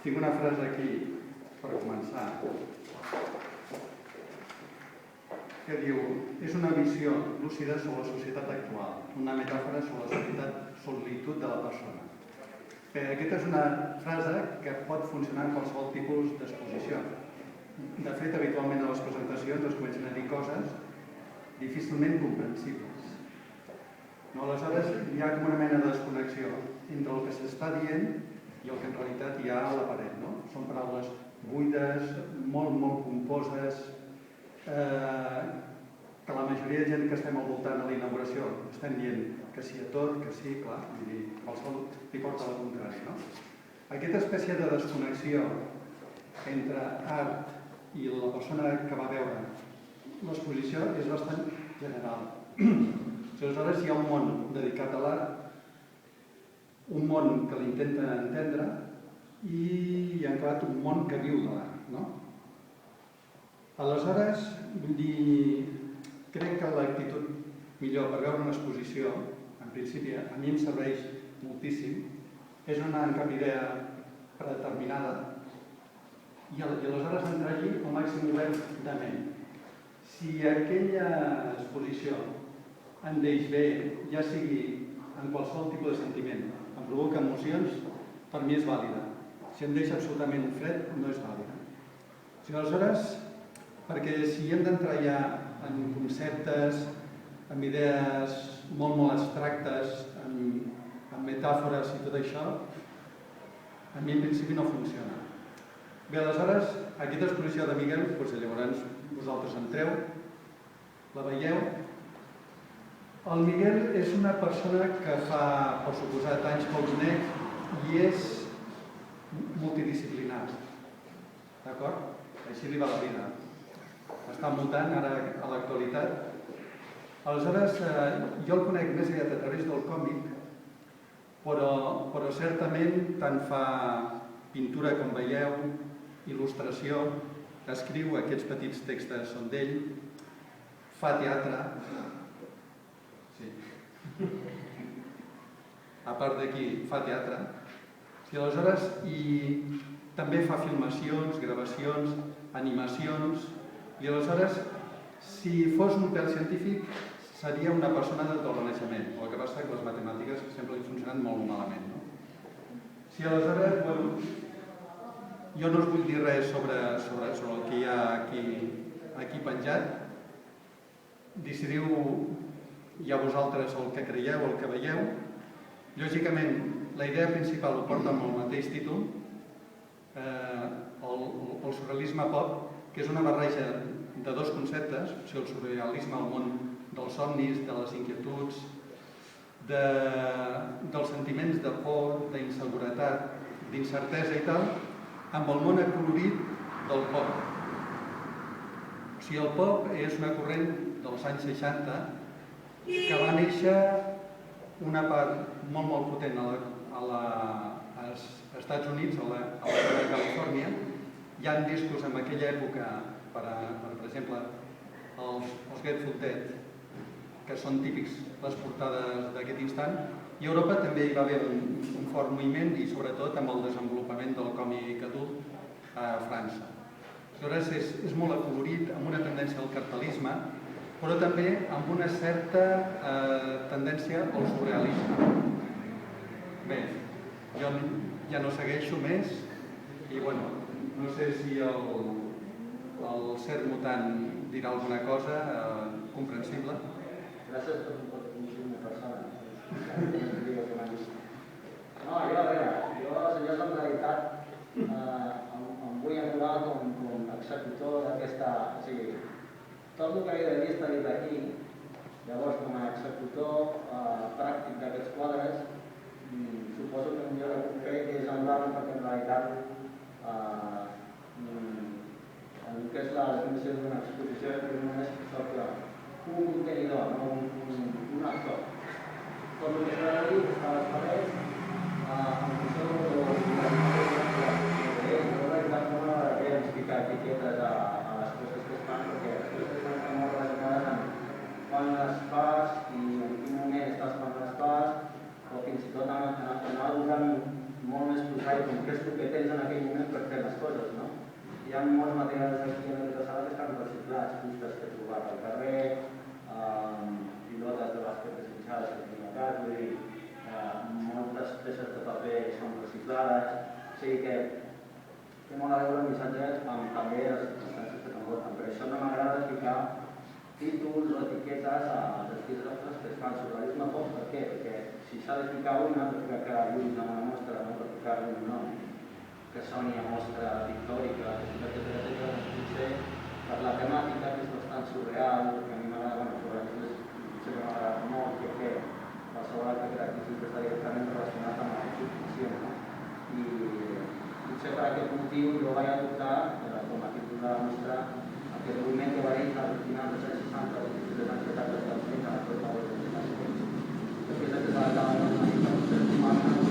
Tinc una frase aquí per començar que diu: és una visió lúcida sobre la societat actual, una metàfora sobre la solitud de la persona. Aquesta és una frase que pot funcionar en qualsevol tipus d'exposició. De fet, habitualment a les presentacions es comencen a dir coses difícilment comprensibles. Aleshores, hi ha com una mena de desconnexió entre el que s'està dient i el que en realitat hi ha a la paret. Són paraules buides, molt composes, que la majoria de gent que estem al voltant de la inauguració estem dient que sí a tot, que sí, clar, i qualsevol li porta al contrari. Aquesta espècie de desconnexió entre art i la persona que va veure l'exposició és bastant general. Aleshores, hi ha un món dedicat a l'art, un món que l'intenta entendre i hi ha acabat un món que viu de l'art. Aleshores, crec que l'actitud millor per veure una exposició, en principi a mi em serveix moltíssim, és no anar amb cap idea predeterminada i aleshores entrar-hi al màxim obert de ment. Si aquella exposició em deix bé, ja sigui en qualsevol tipus de sentiment, em provoca emocions, per mi és vàlida. Si em deixa absolutament fred, no és vàlida. Aleshores, perquè si hem d'entrar ja en conceptes, en idees molt abstractes, en metàfores i tot això, a mi en principi no funciona. Bé, aleshores, aquesta exposició de Miguel, llavors vosaltres entreu, la veieu. El Miguel és una persona que fa, per suposat, anys que el conec i és multidisciplinar. D'acord? Així li va la vida. Està mutant ara a l'actualitat. Aleshores, jo el conec més aviat a través del còmic, però certament tant fa pintura com veieu, il·lustració, escriu, aquests petits textos són d'ell, fa teatre, sí. A part d'aquí, fa teatre, i aleshores també fa filmacions, gravacions, animacions, i aleshores, si fos un pèl científic, seria una persona del Renaixement. El que passa és que les matemàtiques sempre li funcionen molt malament. Si aleshores, jo no us vull dir res sobre el que hi ha aquí penjat. Decidiu ja vosaltres el que creieu, el que veieu. Lògicament, la idea principal ho porta amb el mateix títol, el surrealisme pop, que és una barreja de dos conceptes, el surrealisme al món dels somnis, de les inquietuds, dels sentiments de por, d'inseguretat, d'incertesa i tal, amb el món acolorit del pop. O sigui, el pop és una corrent dels anys 60 que va néixer una part molt potent als Estats Units, a la zona de Califòrnia. Hi ha discos en aquella època, per exemple, els Grateful Dead, que són típics les portades d'aquest instant, i a Europa també hi va haver un fort moviment i sobretot amb el desenvolupament del còmic adult a França. Aleshores és molt acolorit, amb una tendència al cartelisme, però també amb una certa tendència al surrealisme. Bé, jo ja no segueixo més i no sé si el cert mutant dirà alguna cosa comprensible. Gràcies per conèixer una persona. No, jo, a veure, jo en realitat em vull arribar com executor d'aquesta... O sigui, tot el que he de dir està dit aquí. Llavors, com a executor pràctic d'aquests quadres, suposo que millor el que puc fer és enviar-me perquè en realitat el que és la definició d'una exposició és només un contenidor, no un actor. Tot el que s'ha de dir està a les parets, en funció de ficar etiquetes a les coses que es fan, perquè les coses que estan molt relacionades amb quan les fas i en quin moment estàs fent les fas, o fins i tot anar usant molt més prosaic, com què és el que tens en aquell moment per fer les coses, no? Hi ha molts materials aquí en aquesta sala que estan reciclats, fustes que he trobat al carrer, pilotes de bàsquet desitjades que tenim a casa, vull dir, moltes peces de paper són reciclades, o sigui que té molt a veure el missatge amb també les circumstàncies que t'envolten. Per això no m'agrada ficar títols o etiquetes a artistes que es fan surrealisme pop. Per què? Perquè si s'ha de ficar una, per ficar cada lluny en una mostra, no per ficar-li un nom que soni a mostra pictòrica, etcètera, potser per la temàtica, que és bastant surreal, perquè a mi m'agrada, bueno, surrealisme potser que m'agrada molt, que qualsevol acte creatiu està directament relacionat amb la ficció, no? I potser per aquest motiu jo vaig adoptar, com a títol de la mostra, aquest moviment que va dir al final dels anys 60, dels anys 70, dels anys 80, a la Costa dels anys 70, perquè és el que s'ha d'acabar amb una mica